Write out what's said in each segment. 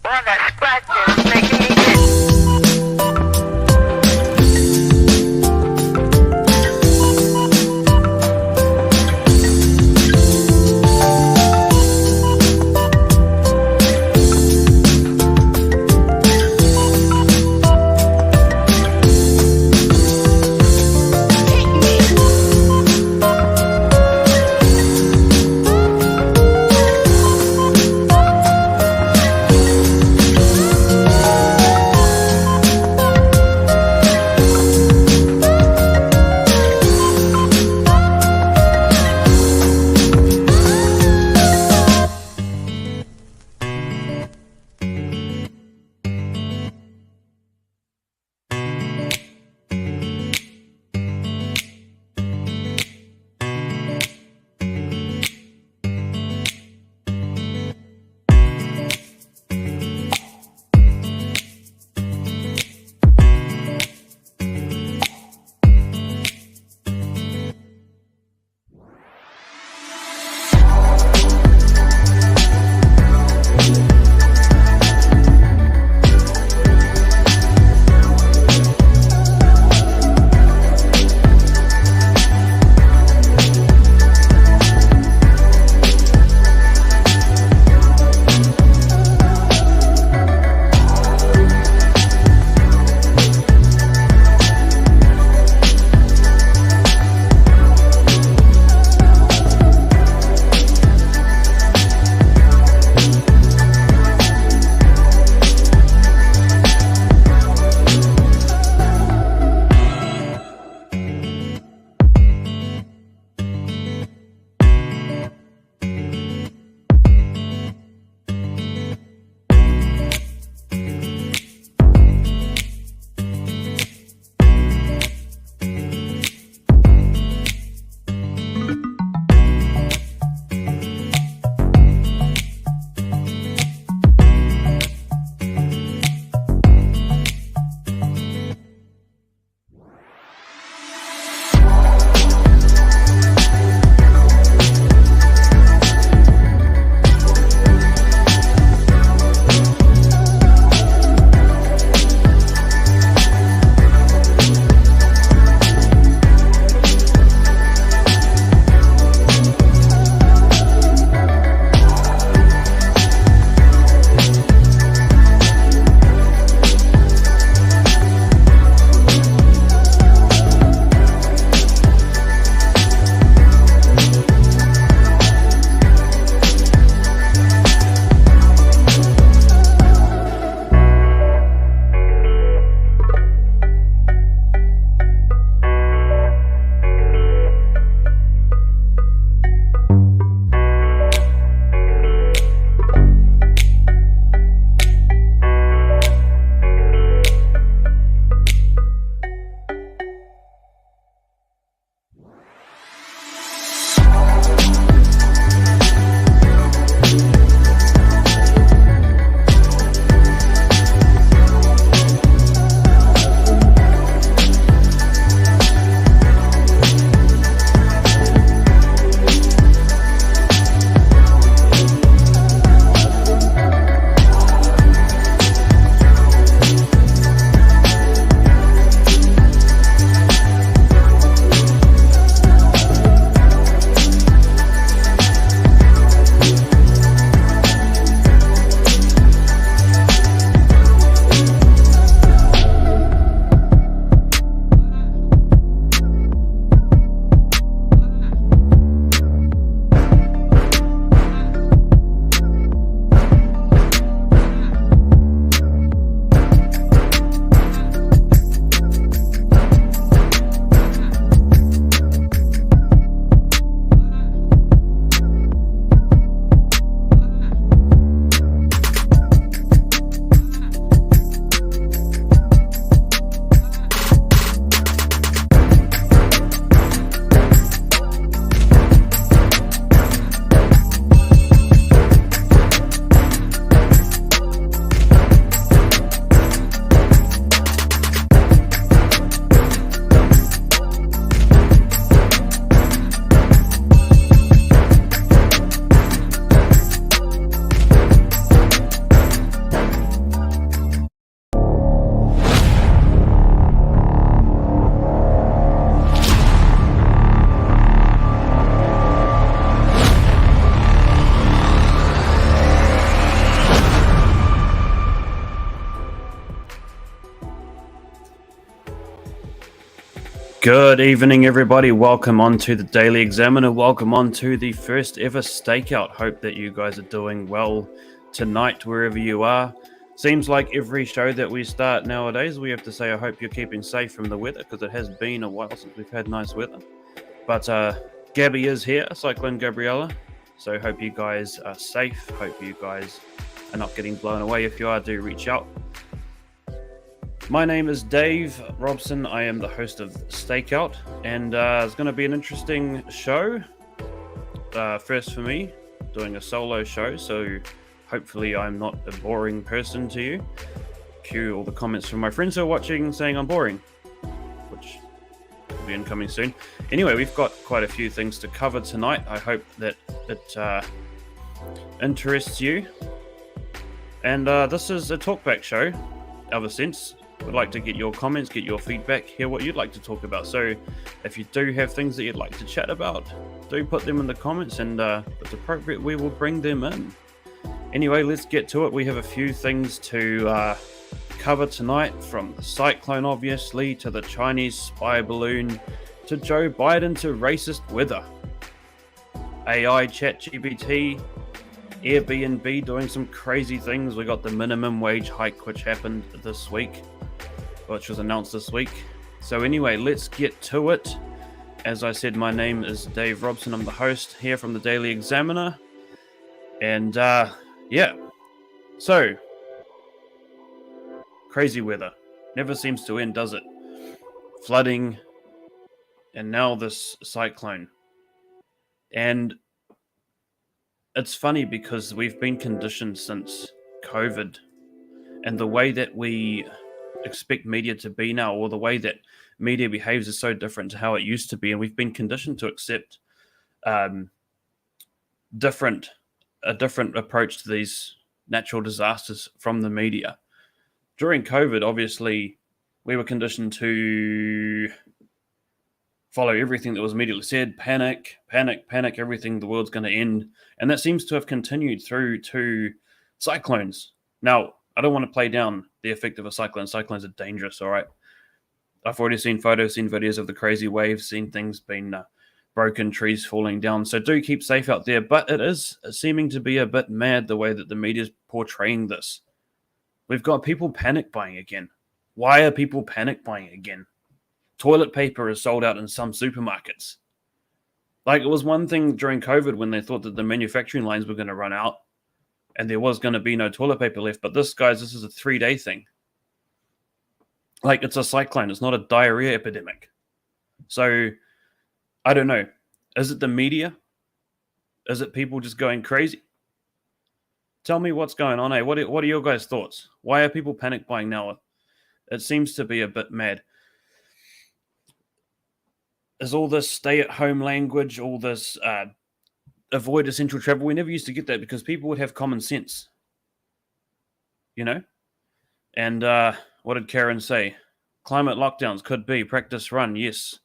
One that scratches, making me itch. Good evening, everybody. Welcome on to the Daily Examiner. Welcome on to the first ever Stakeout. Hope that you guys are doing well tonight, wherever you are. Seems like every show that we start nowadays, we have to say, I hope you're keeping safe from the weather, because it has been a while since we've had nice weather. But Gabby is here, Cyclone Gabriella. So hope you guys are safe. Hope you guys are not getting blown away. If you are, do reach out. My name is Dave Robson. I am the host of Stakeout, and it's going to be an interesting show. First for me, doing a solo show, so hopefully I'm not a boring person to you. Cue all the comments from my friends who are watching saying I'm boring, which will be incoming soon. Anyway, we've got quite a few things to cover tonight. I hope that it interests you. And this is a talkback show, of a sense. We'd like to get your comments, get your feedback, hear what you'd like to talk about. So if you do have things that you'd like to chat about, do put them in the comments, and if it's appropriate, we will bring them in. Anyway, let's get to it. We have a few things to cover tonight, from the cyclone, obviously, to the Chinese spy balloon, to Joe Biden, to racist weather, AI, ChatGPT, Airbnb doing some crazy things. We got the minimum wage hike, which happened this week, which was announced this week. So anyway, let's get to it. As I said, my name is Dave Robson. I'm the host here from the Daily Examiner. And yeah, so crazy weather never seems to end, does it? Flooding, and now this cyclone. And it's funny because we've been conditioned since COVID, and the way that we expect media to be now, or the way that media behaves, is so different to how it used to be, and we've been conditioned to accept a different approach to these natural disasters from the media. During COVID, obviously, we were conditioned to follow everything that was immediately said, panic, everything, the world's going to end. And that seems to have continued through to cyclones. Now, I don't want to play down the effect of a cyclone. Cyclones are dangerous, all right? I've already seen photos, seen videos of the crazy waves, seen things being broken, trees falling down. So do keep safe out there. But it is seeming to be a bit mad the way that the media is portraying this. We've got people panic buying again. Why are people panic buying again? Toilet paper is sold out in some supermarkets. Like, it was one thing during COVID when they thought that the manufacturing lines were going to run out and there was going to be no toilet paper left. But this is a 3-day thing. Like, it's a cyclone. It's not a diarrhea epidemic. So, I don't know. Is it the media? Is it people just going crazy? Tell me what's going on, eh? What are your guys' thoughts? Why are people panic buying now? It seems to be a bit mad. Is all this stay-at-home language, all this avoid essential travel? We never used to get that because people would have common sense, you know? And what did Karen say? Climate lockdowns could be. Practice run, yes.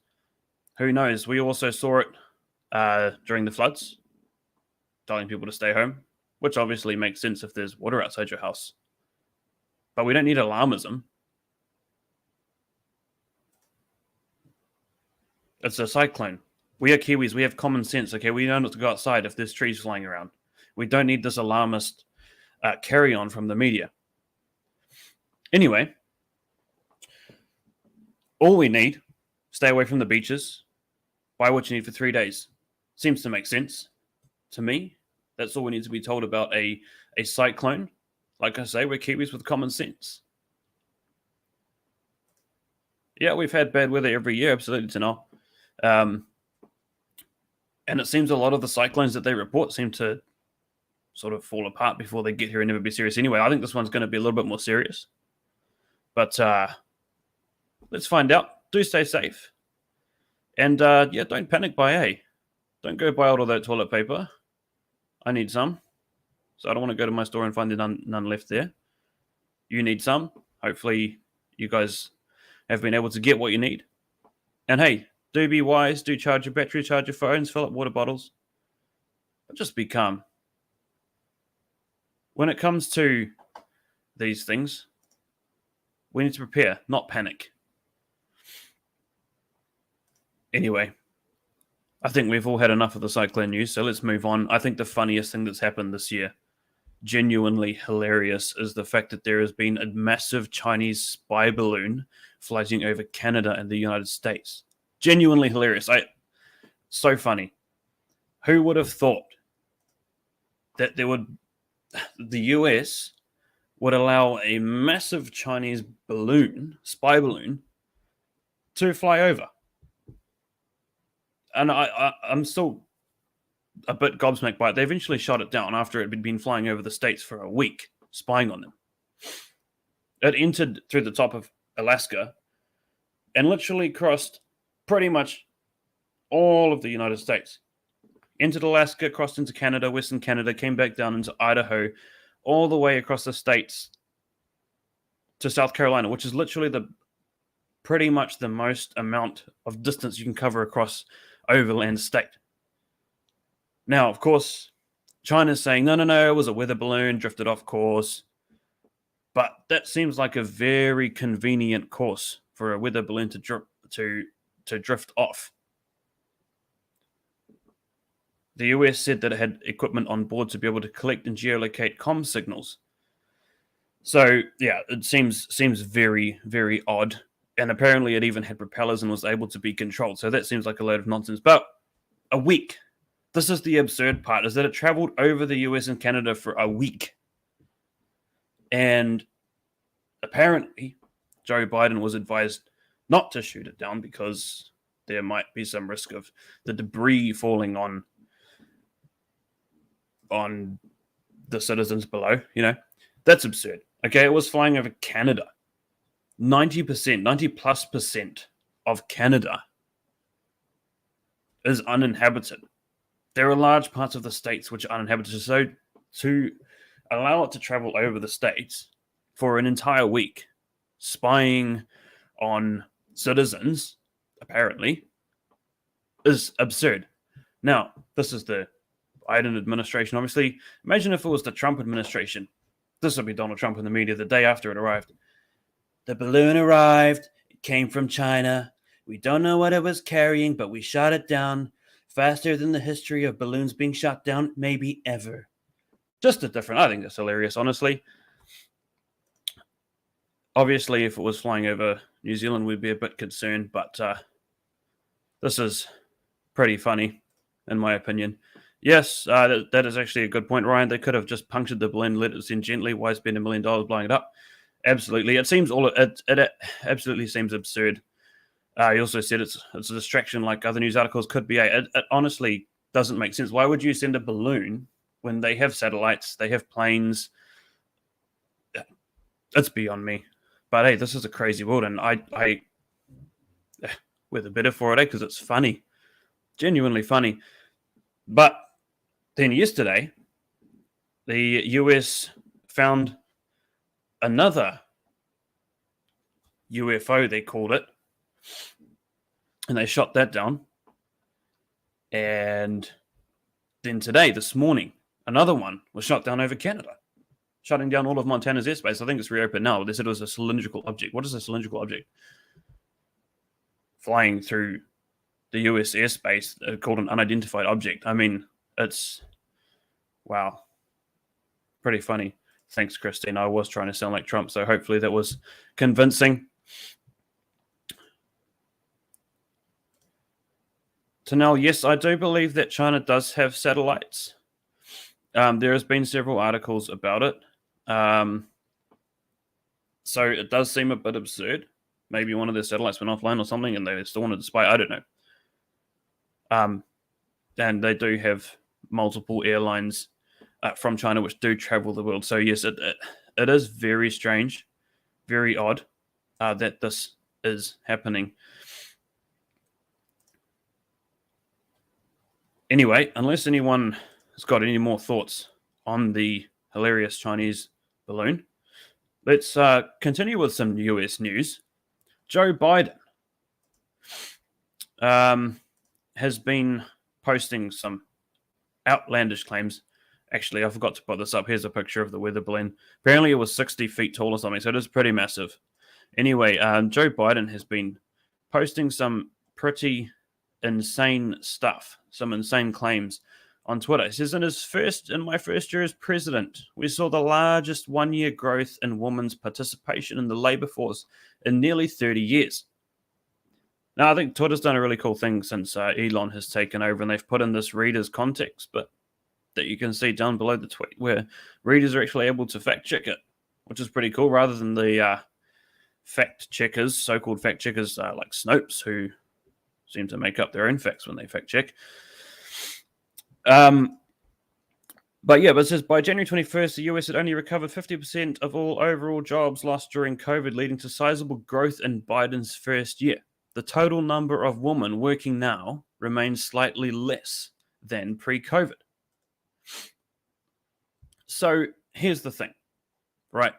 Who knows? We also saw it during the floods, telling people to stay home, which obviously makes sense if there's water outside your house. But we don't need alarmism. It's a cyclone. We are Kiwis. We have common sense, okay? We know not to go outside if there's trees flying around. We don't need this alarmist carry-on from the media. Anyway, all we need, stay away from the beaches, buy what you need for 3 days. Seems to make sense to me. That's all we need to be told about a cyclone. Like I say, we're Kiwis with common sense. Yeah, we've had bad weather every year, absolutely, to know. And it seems a lot of the cyclones that they report seem to sort of fall apart before they get here and never be serious anyway. I think this one's going to be a little bit more serious. But let's find out. Do stay safe. And yeah, don't panic buy, eh? Don't go buy all of that toilet paper. I need some. So I don't want to go to my store and find none left there. You need some. Hopefully you guys have been able to get what you need. And hey, do be wise. Do charge your battery, charge your phones, fill up water bottles. But just be calm. When it comes to these things, we need to prepare, not panic. Anyway, I think we've all had enough of the cyclone news, so let's move on. I think the funniest thing that's happened this year, genuinely hilarious, is the fact that there has been a massive Chinese spy balloon floating over Canada and the United States. Genuinely hilarious. So funny. Who would have thought that the US would allow a massive Chinese spy balloon, to fly over? And I'm still a bit gobsmacked by it. They eventually shot it down after it had been flying over the States for a week, spying on them. It entered through the top of Alaska and literally crossed pretty much all of the United States. Entered Alaska, crossed into Canada, Western Canada, came back down into Idaho, all the way across the states to South Carolina, which is literally pretty much the most amount of distance you can cover across overland state. Now, of course, China's saying, no, it was a weather balloon, drifted off course. But that seems like a very convenient course for a weather balloon to drift off. The US said that it had equipment on board to be able to collect and geolocate comm signals. So, yeah, it seems very, very odd. And apparently it even had propellers and was able to be controlled. So that seems like a load of nonsense. But a week. This is the absurd part, is that it traveled over the US and Canada for a week. And apparently Joe Biden was advised not to shoot it down because there might be some risk of the debris falling on the citizens below. That's absurd. Okay, it was flying over Canada. 90% of Canada is uninhabited. There are large parts of the states which are uninhabited. So to allow it to travel over the states for an entire week, spying on citizens, apparently, is absurd. Now, this is the Biden administration, obviously. Imagine if it was the Trump administration. This would be Donald Trump in the media the day after it arrived. The balloon arrived. It came from China. We don't know what it was carrying, but we shot it down faster than the history of balloons being shot down, maybe ever. Just a different. I think it's hilarious, honestly. Obviously, if it was flying over New Zealand, we'd be a bit concerned, but this is pretty funny, in my opinion. Yes, that is actually a good point, Ryan. They could have just punctured the balloon, let it descend gently. Why spend $1 million blowing it up? Absolutely. It absolutely seems absurd. He also said it's a distraction like other news articles could be. It honestly doesn't make sense. Why would you send a balloon when they have satellites, they have planes? It's beyond me. But hey, this is a crazy world, and we're the better for it, because it's funny. Genuinely funny. But then yesterday, the US found another UFO, they called it, and they shot that down. And then today, this morning, another one was shot down over Canada, shutting down all of Montana's airspace. I think it's reopened now. They said it was a cylindrical object. What is a cylindrical object? Flying through the US airspace, called an unidentified object. I mean, it's, wow, pretty funny. Thanks, Christine. I was trying to sound like Trump, so hopefully that was convincing. So now, yes, I do believe that China does have satellites. There has been several articles about it. So it does seem a bit absurd. Maybe one of their satellites went offline or something and they still wanted to spy. I don't know. And they do have multiple airlines from China which do travel the world. So yes, it is very strange, very odd that this is happening. Anyway, unless anyone has got any more thoughts on the hilarious Chinese balloon, let's continue with some US news. Joe Biden has been posting some outlandish claims. Actually, I forgot to put this up. Here's a picture of the weather balloon. Apparently, it was 60 feet tall or something, so it is pretty massive. Anyway, Joe Biden has been posting some pretty insane stuff, some insane claims on Twitter. He says, in my first year as president, we saw the largest one-year growth in women's participation in the labor force in nearly 30 years. Now, I think Twitter's done a really cool thing since Elon has taken over, and they've put in this reader's context, but that you can see down below the tweet, where readers are actually able to fact check it, which is pretty cool, rather than the fact checkers, so-called fact checkers like Snopes, who seem to make up their own facts when they fact check. But it says by January 21st, the US had only recovered 50% of all overall jobs lost during COVID, leading to sizable growth in Biden's first year. The total number of women working now remains slightly less than pre-COVID. So here's the thing, right?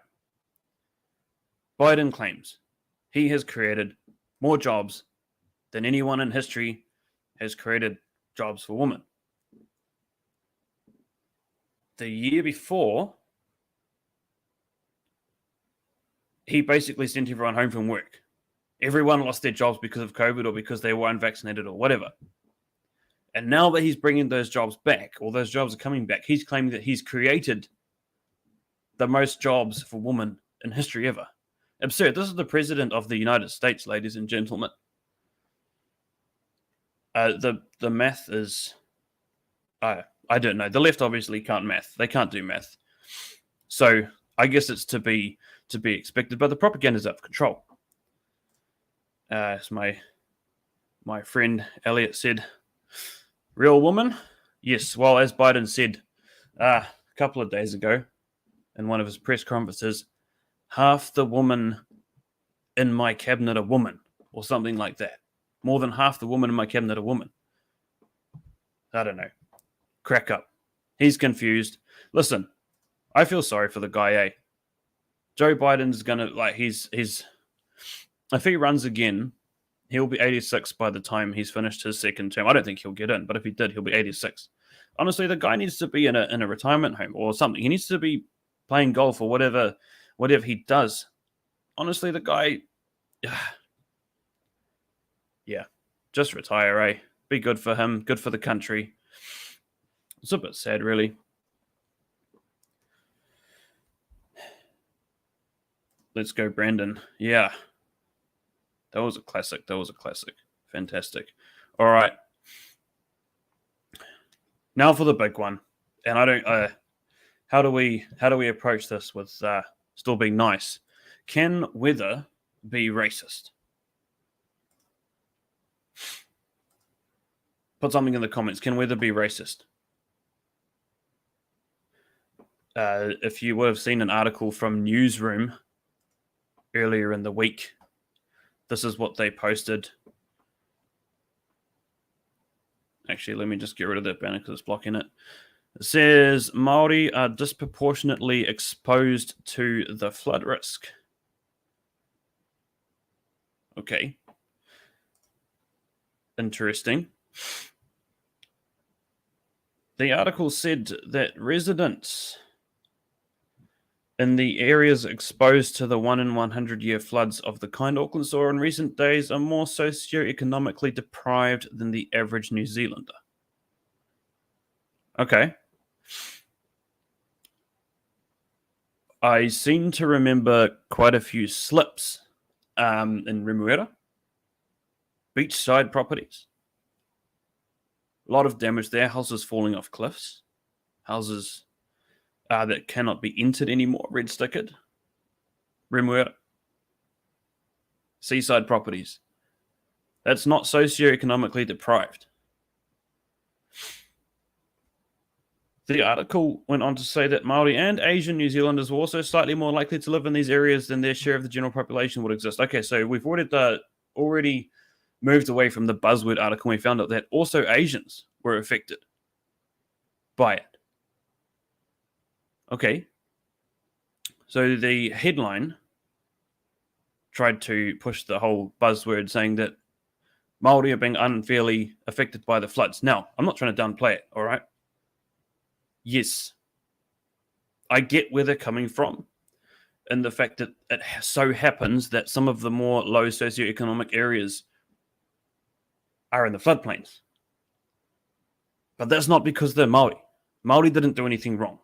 Biden claims he has created more jobs than anyone in history has created jobs for women. The year before, he basically sent everyone home from work. Everyone lost their jobs because of COVID or because they were unvaccinated or whatever. And now that he's bringing those jobs back, or those jobs are coming back, he's claiming that he's created the most jobs for women in history ever. Absurd. This is the president of the United States, ladies and gentlemen. The math is... I don't know. The left obviously can't math. They can't do math. So I guess it's to be expected, but the propaganda's out of control. As my friend Elliot said, real woman? Yes. Well, as Biden said a couple of days ago in one of his press conferences, half the women in my cabinet are women, or something like that. More than half the women in my cabinet are women. I don't know. Crack up. He's confused. Listen, I feel sorry for the guy, eh? Joe Biden's gonna, if he runs again, he'll be 86 by the time he's finished his second term. I don't think he'll get in, but if he did, he'll be 86. Honestly, the guy needs to be in a retirement home or something. He needs to be playing golf or whatever he does. Honestly, the guy, yeah, just retire, eh? Be good for him, good for the country. It's a bit sad, really. Let's go, Brandon. Yeah. That was a classic. Fantastic. All right. Now for the big one. And I don't... how do we approach this with still being nice? Can weather be racist? Put something in the comments. Can weather be racist? If you would have seen an article from Newsroom earlier in the week, this is what they posted. Actually, let me just get rid of that banner because it's blocking it. It says, Māori are disproportionately exposed to the flood risk. Okay. Interesting. The article said that residents in the areas exposed to the 1 in 100 year floods of the kind Auckland saw in recent days are more socioeconomically deprived than the average New Zealander. Okay. I seem to remember quite a few slips in Remuera. Beachside properties. A lot of damage there. Houses falling off cliffs. Houses that cannot be entered anymore, red stickered. Remuera. Seaside properties. That's not socioeconomically deprived. The article went on to say that Māori and Asian New Zealanders were also slightly more likely to live in these areas than their share of the general population would exist. Okay, so we've already moved away from the buzzword article. We found out that also Asians were affected by it. Okay. So the headline tried to push the whole buzzword saying that Māori are being unfairly affected by the floods. Now, I'm not trying to downplay it, all right? Yes, I get where they're coming from, and the fact that it so happens that some of the more low socioeconomic areas are in the floodplains. But that's not because they're Maori. Maori didn't do anything wrong.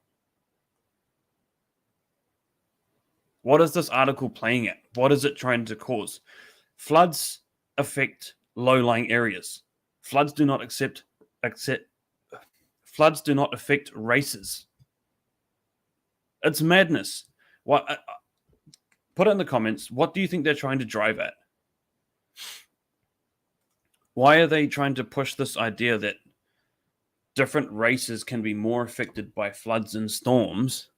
What is this article playing at? What is it trying to cause? Floods affect low-lying areas. Floods do not floods do not affect races. It's madness. What? Put it in the comments. What do you think they're trying to drive at? Why are they trying to push this idea that different races can be more affected by floods and storms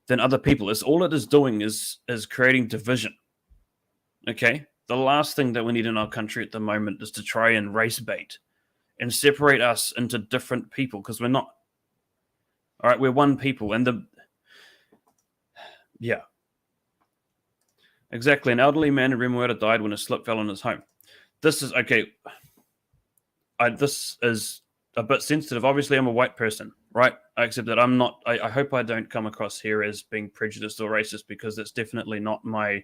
than other people? All it is doing is creating division. Okay? The last thing that we need in our country at the moment is to try and race bait and separate us into different people, because we're not. All right, we're one people. And yeah. Exactly. An elderly man in Remuera died when a slip fell on his home. This is, okay. This is a bit sensitive. Obviously, I'm a white person, right? I accept that. I'm not. I hope I don't come across here as being prejudiced or racist, because that's definitely not my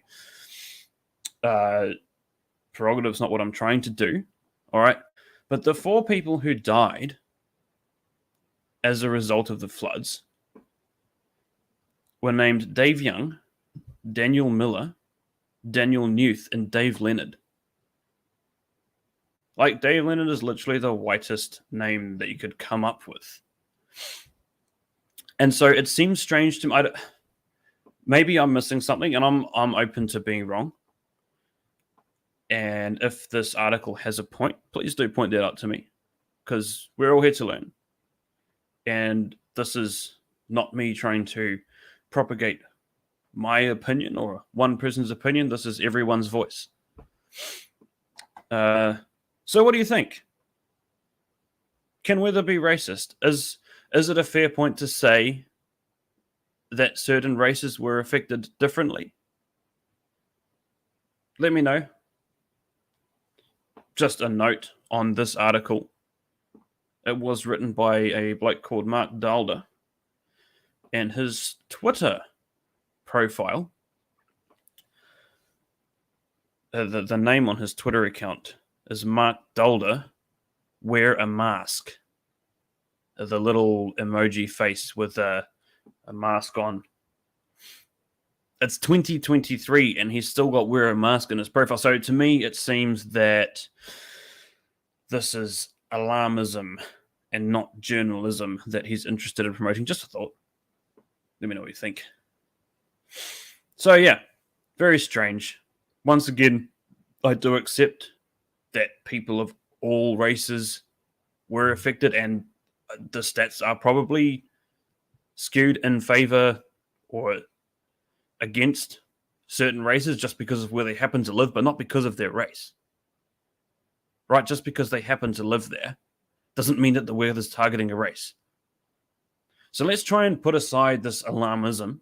prerogative. It's not what I'm trying to do. All right. But the 4 people who died as a result of the floods were named Dave Young, Daniel Miller, Daniel Newth, and Dave Leonard. Like, Dave Leonard is literally the whitest name that you could come up with. And so it seems strange to me. Maybe I'm missing something, and I'm open to being wrong. And if this article has a point, please do point that out to me, because we're all here to learn. And this is not me trying to propagate my opinion or one person's opinion. This is everyone's voice. So what do you think? Can weather be racist? Is it a fair point to say that certain races were affected differently? Let me know. Just a note on this article. It was written by a bloke called Mark Dalder, and his Twitter profile, the name on his Twitter account is Mark Dalder, wear a mask. The little emoji face with a mask on. It's 2023 and he's still got wear a mask in his profile. So to me, it seems that this is alarmism and not journalism that he's interested in promoting. Just a thought. Let me know what you think. So yeah, very strange. Once again, I do accept that people of all races were affected, and the stats are probably skewed in favor or against certain races just because of where they happen to live, but not because of their race. Right? Just because they happen to live there doesn't mean that the weather's targeting a race. So let's try and put aside this alarmism,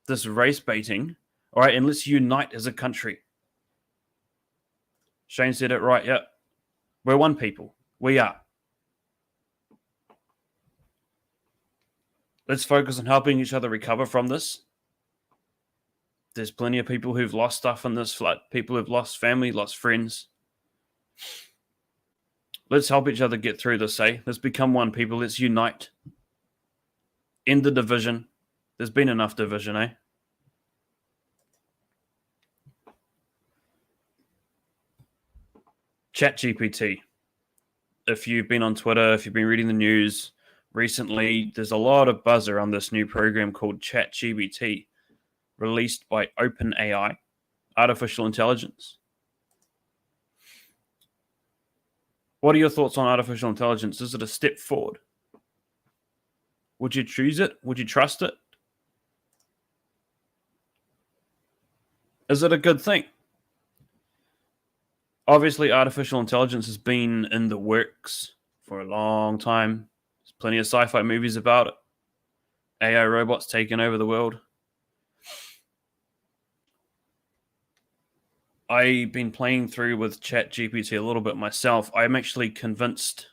this race baiting, all right, and let's unite as a country. Shane said it right, yeah. We're one people. We are. Let's focus on helping each other recover from this. There's plenty of people who've lost stuff in this flood. People who've lost family, lost friends. Let's help each other get through this, eh? Let's become one people. Let's unite. End the division. There's been enough division, eh? ChatGPT. If you've been on Twitter, if you've been reading the news recently, there's a lot of buzz around this new program called ChatGPT, released by OpenAI, artificial intelligence. What are your thoughts on artificial intelligence? Is it a step forward? Would you choose it? Would you trust it? Is it a good thing? Obviously, artificial intelligence has been in the works for a long time. There's plenty of sci-fi movies about it. AI robots taking over the world. I've been playing through with ChatGPT a little bit myself. I'm actually convinced,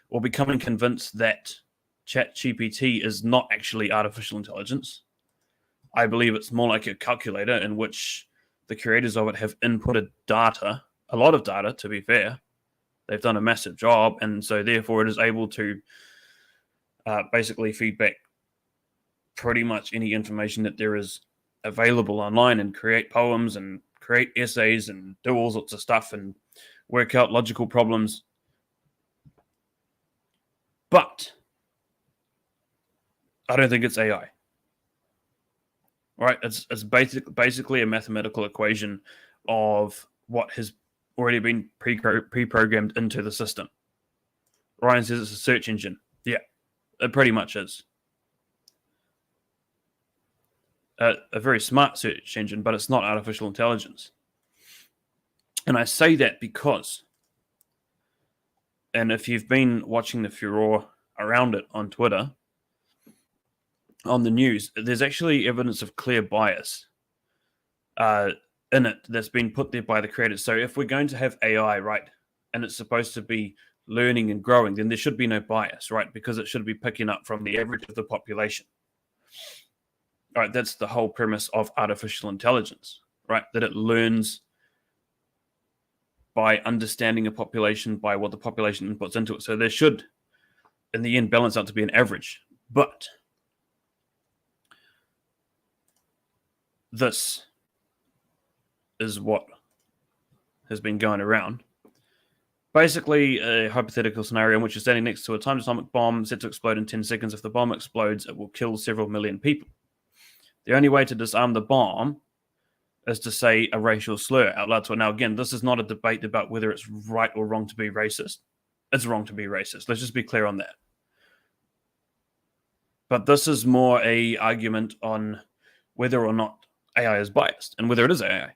or becoming convinced, that ChatGPT is not actually artificial intelligence. I believe it's more like a calculator in which the creators of it have inputted data, a lot of data, to be fair. They've done a massive job, and so therefore it is able to basically feed back pretty much any information that there is available online and create poems and create essays and do all sorts of stuff and work out logical problems. But I don't think it's AI. Right? It's basically a mathematical equation of what has already been pre-programmed into the system. Ryan says it's a search engine. Yeah, it pretty much is. A very smart search engine, but it's not artificial intelligence. And I say that because, and if you've been watching the furore around it on Twitter, on the news, there's actually evidence of clear bias in it that's been put there by the creators. So if we're going to have AI, right, and it's supposed to be learning and growing, then there should be no bias, right, because it should be picking up from the average of the population. All right, that's the whole premise of artificial intelligence, right, that it learns by understanding a population, by what the population inputs into it. So there should, in the end, balance out to be an average. But this is what has been going around. Basically, a hypothetical scenario in which you're standing next to a timed atomic bomb set to explode in 10 seconds. If the bomb explodes, it will kill several million people. The only way to disarm the bomb is to say a racial slur out loud to it. Now, again, this is not a debate about whether it's right or wrong to be racist. It's wrong to be racist. Let's just be clear on that. But this is more a argument on whether or not AI is biased and whether it is AI.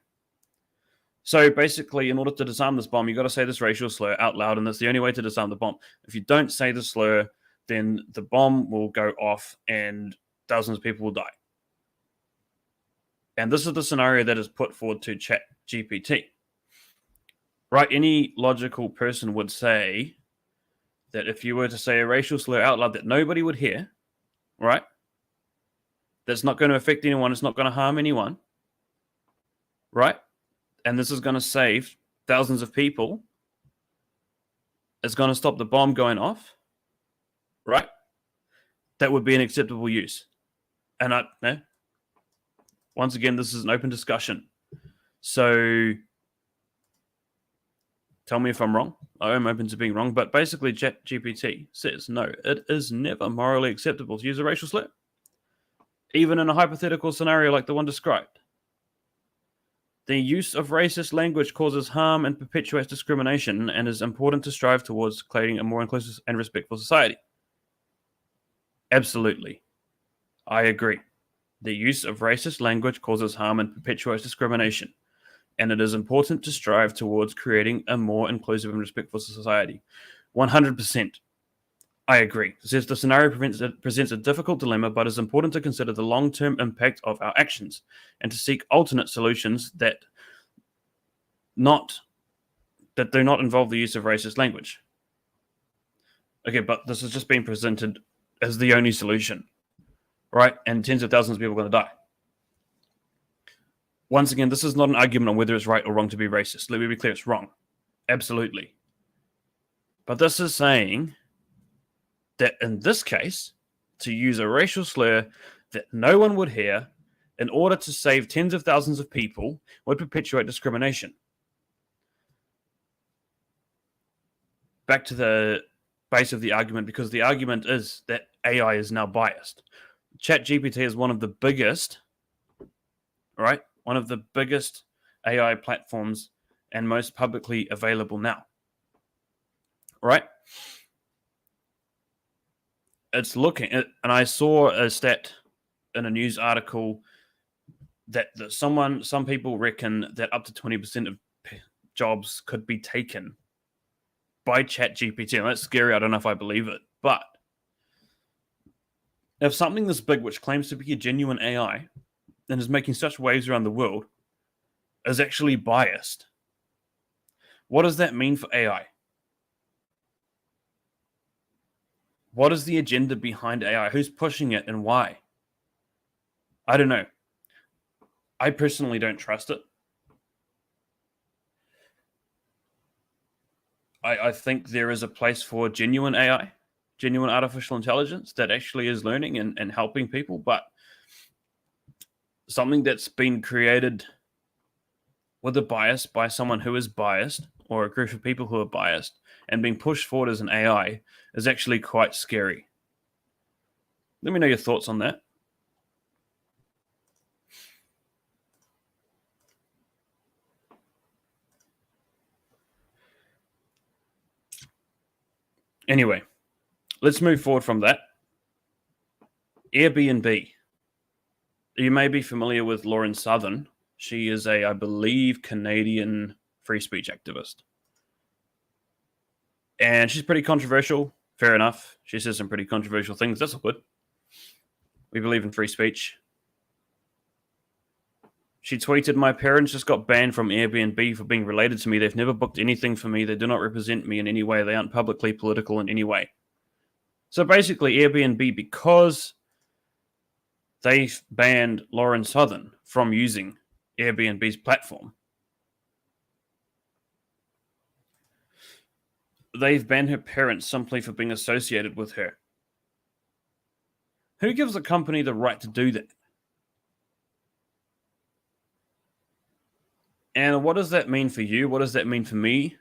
So basically, in order to disarm this bomb, you've got to say this racial slur out loud, and that's the only way to disarm the bomb. If you don't say the slur, then the bomb will go off and thousands of people will die. And this is the scenario that is put forward to ChatGPT. Right? Any logical person would say that if you were to say a racial slur out loud that nobody would hear, right? That's not going to affect anyone. It's not going to harm anyone, right? And this is going to save thousands of people. It's going to stop the bomb going off, right? That would be an acceptable use. And once again, this is an open discussion. So tell me if I'm wrong. I am open to being wrong. But basically, ChatGPT says, no, it is never morally acceptable to use a racial slur, even in a hypothetical scenario like the one described. The use of racist language causes harm and perpetuates discrimination and is important to strive towards creating a more inclusive and respectful society. Absolutely. I agree. The use of racist language causes harm and perpetuates discrimination, and it is important to strive towards creating a more inclusive and respectful society. 100%. I agree. It says the scenario presents a difficult dilemma, but it's important to consider the long-term impact of our actions and to seek alternate solutions that do not involve the use of racist language. Okay, but this has just been presented as the only solution, right? And tens of thousands of people are going to die. Once again, this is not an argument on whether it's right or wrong to be racist. Let me be clear, it's wrong. Absolutely. But this is saying that in this case, to use a racial slur that no one would hear in order to save tens of thousands of people would perpetuate discrimination. Back to the base of the argument, because the argument is that AI is now biased. ChatGPT is one of the biggest, right? One of the biggest AI platforms and most publicly available now, right? It's looking at, and I saw a stat in a news article that some people reckon that up to 20% of jobs could be taken by ChatGPT. And that's scary. I don't know if I believe it. But if something this big, which claims to be a genuine AI and is making such waves around the world, is actually biased, what does that mean for AI? What is the agenda behind AI? Who's pushing it and why? I don't know. I personally don't trust it. I think there is a place for genuine AI, genuine artificial intelligence that actually is learning and helping people, but something that's been created with a bias by someone who is biased or a group of people who are biased and being pushed forward as an AI is actually quite scary. Let me know your thoughts on that. Anyway, let's move forward from that. Airbnb. You may be familiar with Lauren Southern. She is I believe, Canadian free speech activist. And she's pretty controversial. Fair enough. She says some pretty controversial things. That's all good. We believe in free speech. She tweeted, "My parents just got banned from Airbnb for being related to me. They've never booked anything for me. They do not represent me in any way. They aren't publicly political in any way." So basically, Airbnb, because they've banned Lauren Southern from using Airbnb's platform, they've banned her parents simply for being associated with her. Who gives a company the right to do that? And what does that mean for you? What does that mean for me?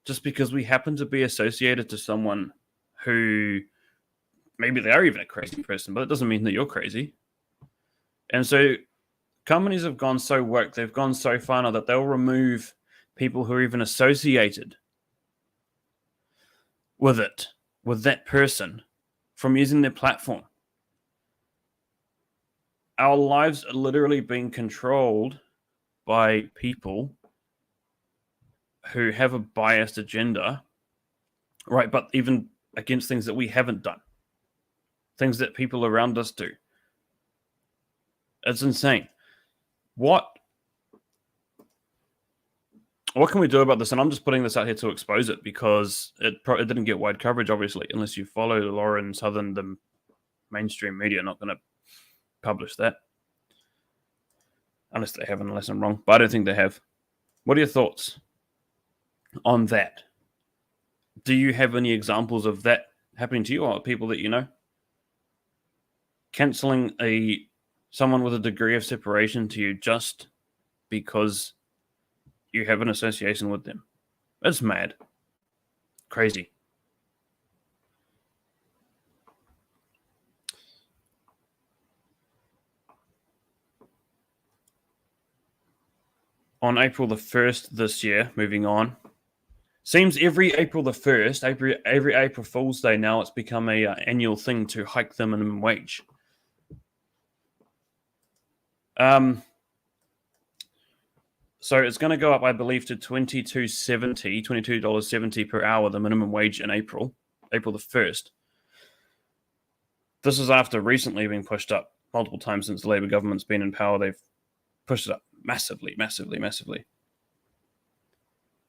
Just because we happen to be associated to someone who maybe they are even a crazy person, but it doesn't mean that you're crazy. And so companies have gone so woke, they've gone so far now that they'll remove people who are even associated with it, with that person, from using their platform. Our lives are literally being controlled by people who have a biased agenda, right? But even against things that we haven't done, things that people around us do. It's insane. What can we do about this? And I'm just putting this out here to expose it because it didn't get wide coverage, obviously, unless you follow Lauren Southern. The mainstream media are not going to publish that. Unless they have, unless I'm wrong. But I don't think they have. What are your thoughts on that? Do you have any examples of that happening to you or people that you know? Cancelling someone with a degree of separation to you just because you have an association with them. That's mad. Crazy. On April the 1st this year, moving on. Seems every April the 1st, every April Fool's Day now, it's become a annual thing to hike the minimum wage. So it's going to go up, I believe, to $22.70 per hour, the minimum wage in April the 1st. This is after recently being pushed up multiple times since the Labour government's been in power. They've pushed it up massively.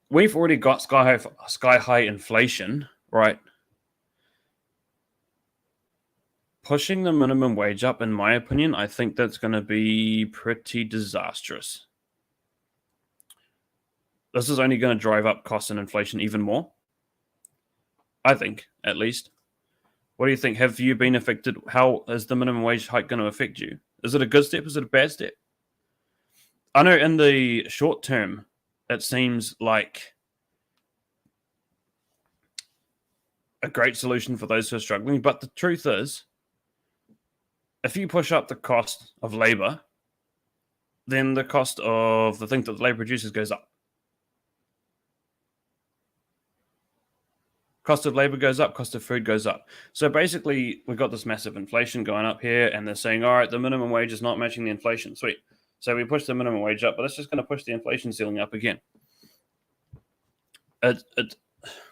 We've already got sky high inflation, right? Pushing the minimum wage up, in my opinion, I think that's going to be pretty disastrous. This is only going to drive up costs and inflation even more. I think, at least. What do you think? Have you been affected? How is the minimum wage hike going to affect you? Is it a good step? Is it a bad step? I know in the short term, it seems like a great solution for those who are struggling. But the truth is, if you push up the cost of labor, then the cost of the thing that the labor produces goes up. Cost of labor goes up, cost of food goes up. So basically, we've got this massive inflation going up here, and they're saying, all right, the minimum wage is not matching the inflation. Sweet. So we push the minimum wage up, but that's just going to push the inflation ceiling up again.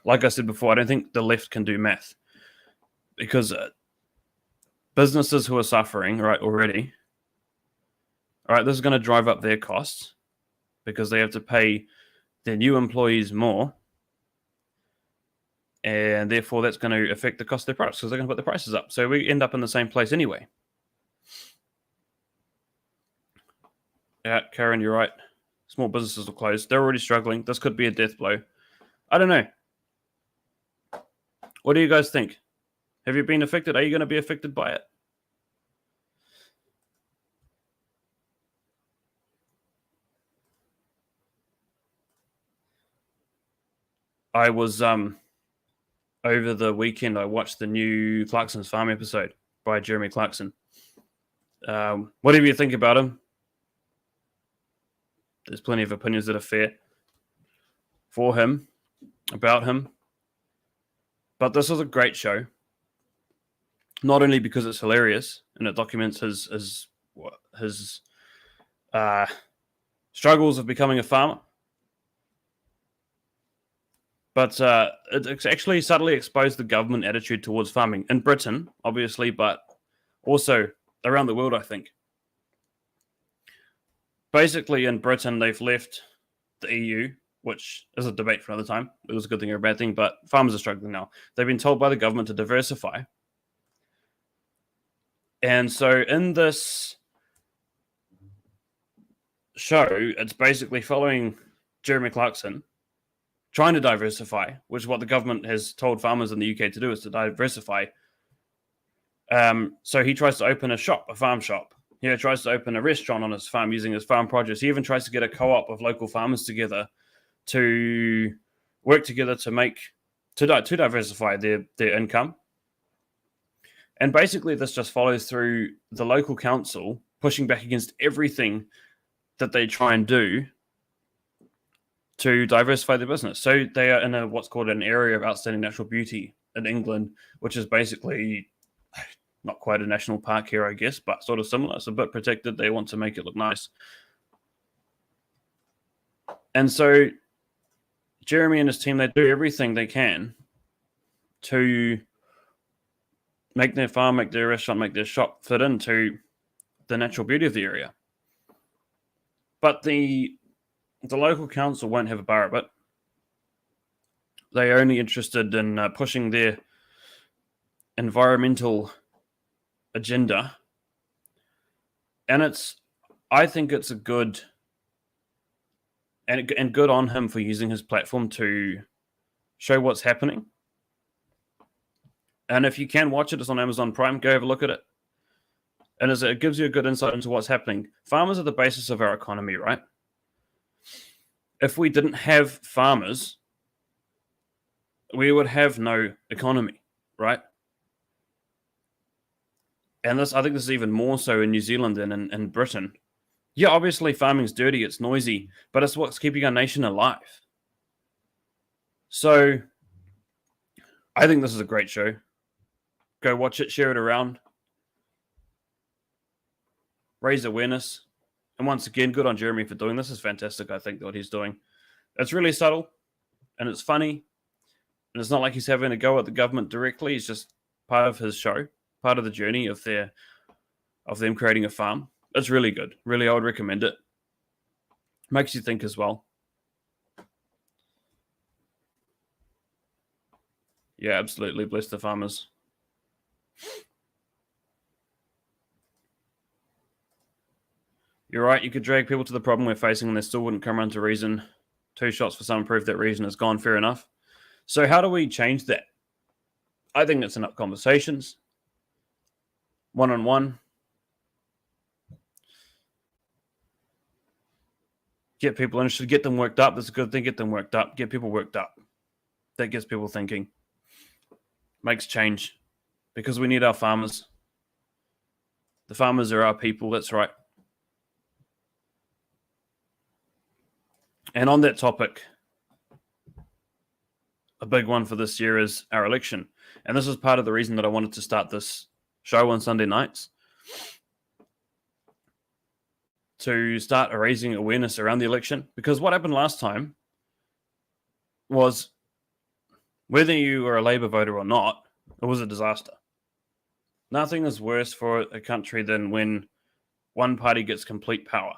Like I said before, I don't think the left can do math because businesses who are suffering, right, already, all right, this is going to drive up their costs because they have to pay their new employees more. And therefore, that's going to affect the cost of their products because they're going to put the prices up. So we end up in the same place anyway. Yeah, Karen, you're right. Small businesses will close. They're already struggling. This could be a death blow. I don't know. What do you guys think? Have you been affected? Are you going to be affected by it? I was over the weekend. I watched the new Clarkson's Farm episode by Jeremy Clarkson. Whatever you think about him, there's plenty of opinions that are fair for him, about him. But this was a great show. Not only because it's hilarious and it documents his struggles of becoming a farmer, but it actually subtly exposed the government attitude towards farming in Britain, obviously, but also around the world, I think. Basically, in Britain, they've left the EU, which is a debate for another time. It was a good thing or a bad thing, but farmers are struggling now. They've been told by the government to diversify. And so in this show, it's basically following Jeremy Clarkson trying to diversify, which is what the government has told farmers in the UK to do, is to diversify. So he tries to open a shop, a farm shop. He tries to open a restaurant on his farm using his farm produce. He even tries to get a co-op of local farmers together to work together to diversify their income. And basically, this just follows through the local council pushing back against everything that they try and do to diversify their business. So they are in what's called an area of outstanding natural beauty in England, which is basically not quite a national park here, I guess, but sort of similar. It's a bit protected. They want to make it look nice. And so Jeremy and his team, they do everything they can to make their farm, make their restaurant, make their shop fit into the natural beauty of the area. But the local council won't have a bar of it. They are only interested in pushing their environmental agenda. And I think it's a good and good on him for using his platform to show what's happening. And if you can watch it, it's on Amazon Prime. Go have a look at it. And it gives you a good insight into what's happening. Farmers are the basis of our economy, right? If we didn't have farmers, we would have no economy, right? And I think this is even more so in New Zealand than in Britain. Yeah, obviously farming's dirty, it's noisy, but it's what's keeping our nation alive. So I think this is a great show. Go watch it, share it around, raise awareness. And once again, good on Jeremy for doing this. It's fantastic, I think, what he's doing. It's really subtle and it's funny. And it's not like he's having a go at the government directly. It's just part of his show, part of the journey of them creating a farm. It's really good. Really, I would recommend it. Makes you think as well. Yeah, absolutely. Bless the farmers. You're right. You could drag people to the problem we're facing and they still wouldn't come around to reason. 2 shots for someone prove that reason is gone. Fair enough. So how do we change that? I think it's enough conversations. One-on-one. Get people interested. Get them worked up. That's a good thing. Get them worked up. Get people worked up. That gets people thinking. Makes change. Because we need our farmers. The farmers are our people. That's right. And on that topic, a big one for this year is our election. And this is part of the reason that I wanted to start this show on Sunday nights. To start raising awareness around the election. Because what happened last time was, whether you were a Labour voter or not, it was a disaster. Nothing is worse for a country than when one party gets complete power.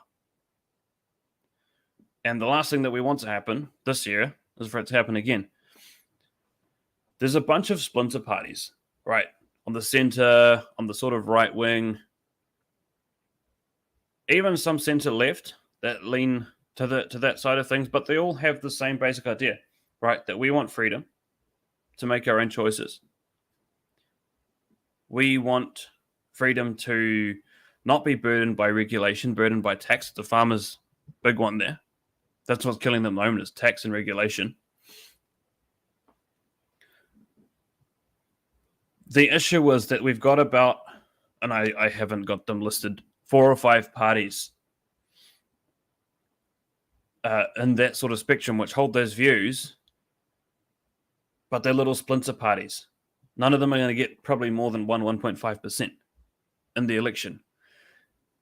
And the last thing that we want to happen this year is for it to happen again. There's a bunch of splinter parties, right? On the centre, on the sort of right wing, even some centre left that lean to that side of things, but they all have the same basic idea, right? That we want freedom. to make our own choices. We want freedom to not be burdened by regulation, burdened by tax. The farmers, big one there. That's what's killing them at the moment, is tax and regulation. The issue was that we've got about, and I haven't got them listed, 4 or 5 parties in that sort of spectrum which hold those views, but they're little splinter parties. None of them are going to get probably more than 1.5% in the election.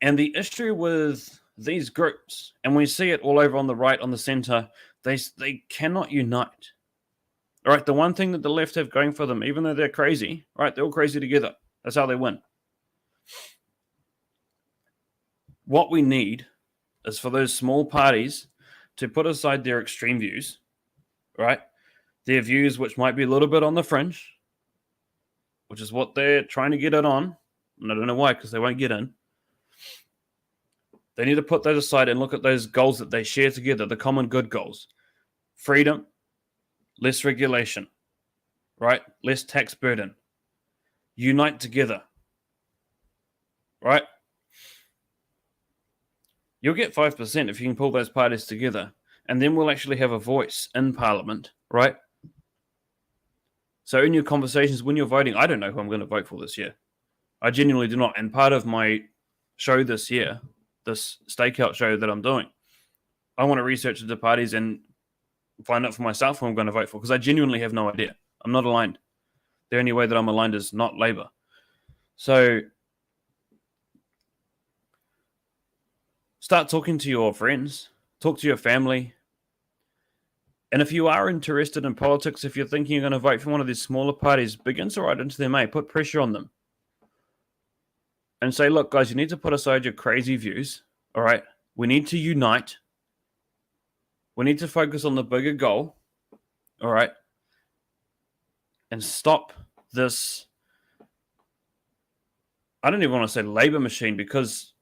And the issue with these groups, and we see it all over on the right, on the center, they cannot unite. All right, the one thing that the left have going for them, even though they're crazy, right, they're all crazy together. That's how they win. What we need is for those small parties to put aside their extreme views, right? Their views which might be a little bit on the fringe, which is what they're trying to get it on. And I don't know why, because they won't get in. They need to put those aside and look at those goals that they share together, the common good goals. Freedom, less regulation, right? Less tax burden. Unite together, right? You'll get 5% if you can pull those parties together, and then we'll actually have a voice in Parliament, right? So in your conversations, when you're voting, I don't know who I'm going to vote for this year. I genuinely do not. And part of my show this year, this Stakeout show that I'm doing, I want to research the parties and find out for myself who I'm going to vote for, because I genuinely have no idea. I'm not aligned. The only way that I'm aligned is not Labour. So start talking to your friends, talk to your family. And if you are interested in politics, if you're thinking you're going to vote for one of these smaller parties, begin to write into them, put pressure on them. And say, look, guys, you need to put aside your crazy views, all right? We need to unite. We need to focus on the bigger goal, all right? And stop this, I don't even want to say Labour machine, because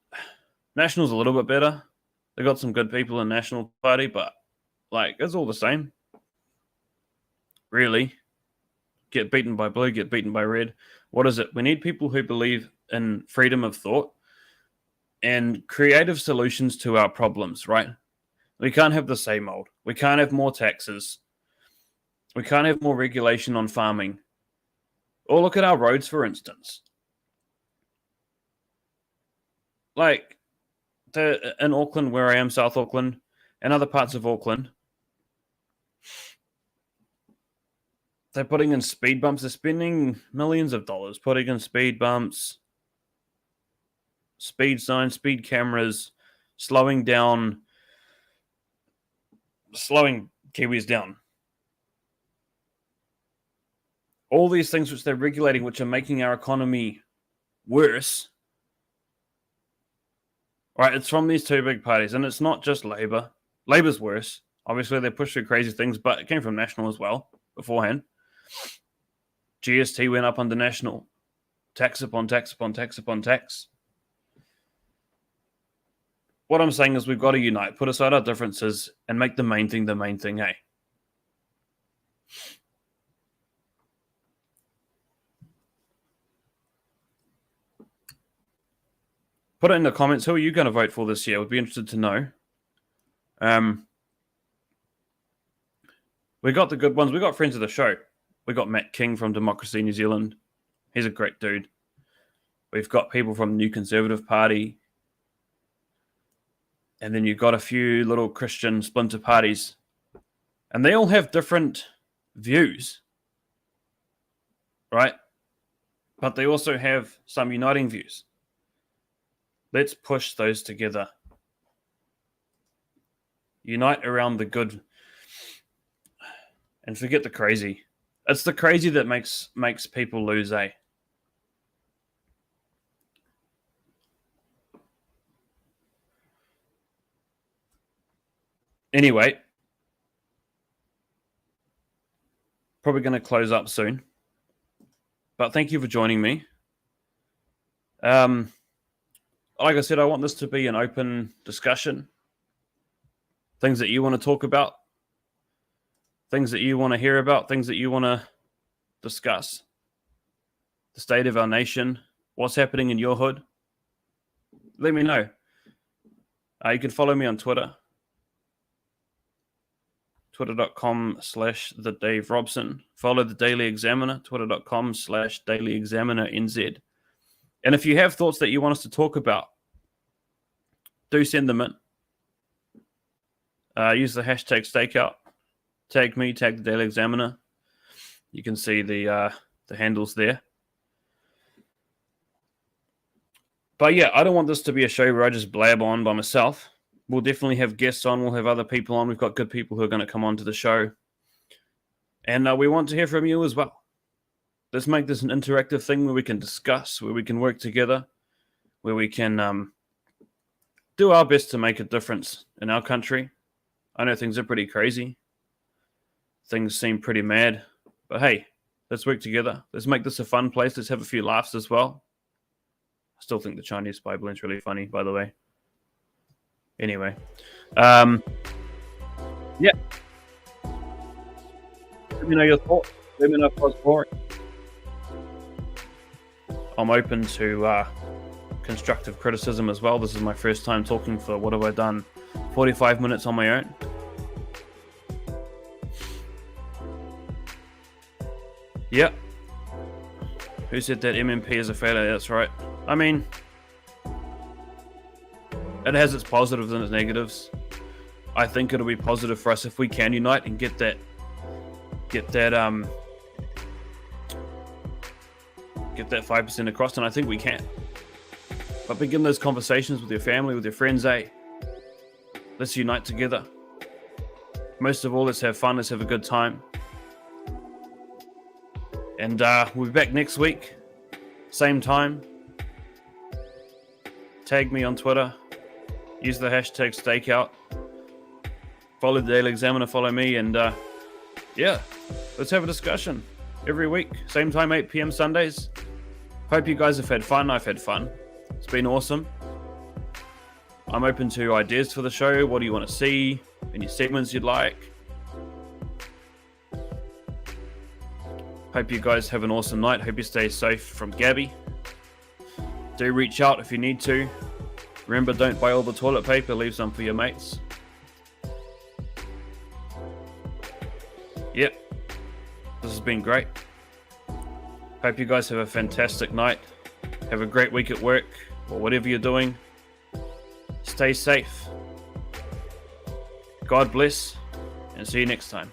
National's a little bit better. They got some good people in National Party, but like, it's all the same. Really. Get beaten by blue, get beaten by red. What is it? We need people who believe in freedom of thought and creative solutions to our problems, right? We can't have the same old. We can't have more taxes. We can't have more regulation on farming. Or look at our roads, for instance. Like, in Auckland, where I am, South Auckland, and other parts of Auckland, they're putting in speed bumps. They're spending millions of dollars putting in speed bumps, speed signs, speed cameras, slowing Kiwis down. All these things which they're regulating, which are making our economy worse. Right, it's from these two big parties, and it's not just Labour. Labour's worse. Obviously, they push through crazy things, but it came from National as well beforehand. GST went up under National. Tax upon tax upon tax upon tax. What I'm saying is we've got to unite, put aside our differences, and make the main thing, eh? Put it in the comments. Who are you going to vote for this year? We'd be interested to know. We got the good ones. We got friends of the show. We got Matt King from Democracy New Zealand. He's a great dude. We've got people from the New Conservative Party. And then you've got a few little Christian splinter parties. And they all have different views. Right? But they also have some uniting views. Let's push those together. Unite around the good. And forget the crazy. It's the crazy that makes people lose, eh? Anyway, probably going to close up soon. But thank you for joining me. Like I said, I want this to be an open discussion. Things that you want to talk about. Things that you want to hear about. Things that you want to discuss the state of our nation, what's happening in your hood. Let me know. You can follow me on Twitter, twitter.com/the Dave Robson. Follow the Daily Examiner, twitter.com/Daily Examiner NZ. And if you have thoughts that you want us to talk about, do send them in. Use the hashtag Stakeout. Tag me, tag the Daily Examiner. You can see the handles there. But yeah, I don't want this to be a show where I just blab on by myself. We'll definitely have guests on. We'll have other people on. We've got good people who are going to come on to the show. And we want to hear from you as well. Let's make this an interactive thing where we can discuss, where we can work together, where we can do our best to make a difference in our country. I know things are pretty crazy. Things seem pretty mad. But hey, let's work together. Let's make this a fun place. Let's have a few laughs as well. I still think the Chinese spy balloon's really funny, by the way. Anyway. Yeah. Let me know your thoughts. Let me know if I was boring. I'm open to constructive criticism as well. This is my first time talking for, what have I done? 45 minutes on my own. Yep. Who said that MMP is a failure? That's right. I mean, it has its positives and its negatives. I think it'll be positive for us if we can unite and get that 5% across, and I think we can. But begin those conversations with your family, with your friends, Let's unite together. Most of all, let's have fun, let's have a good time. And we'll be back next week, same time. Tag me on Twitter. Use the hashtag Stakeout. Follow the Daily Examiner, follow me, and yeah, let's have a discussion every week. Same time, 8 p.m. Sundays. Hope you guys have had fun. I've had fun. It's been awesome. I'm open to ideas for the show. What do you want to see? Any segments you'd like? Hope you guys have an awesome night. Hope you stay safe from Gabby. Do reach out if you need to. Remember, don't buy all the toilet paper. Leave some for your mates. Yep. This has been great. Hope you guys have a fantastic night. Have a great week at work or whatever you're doing. Stay safe. God bless, and see you next time.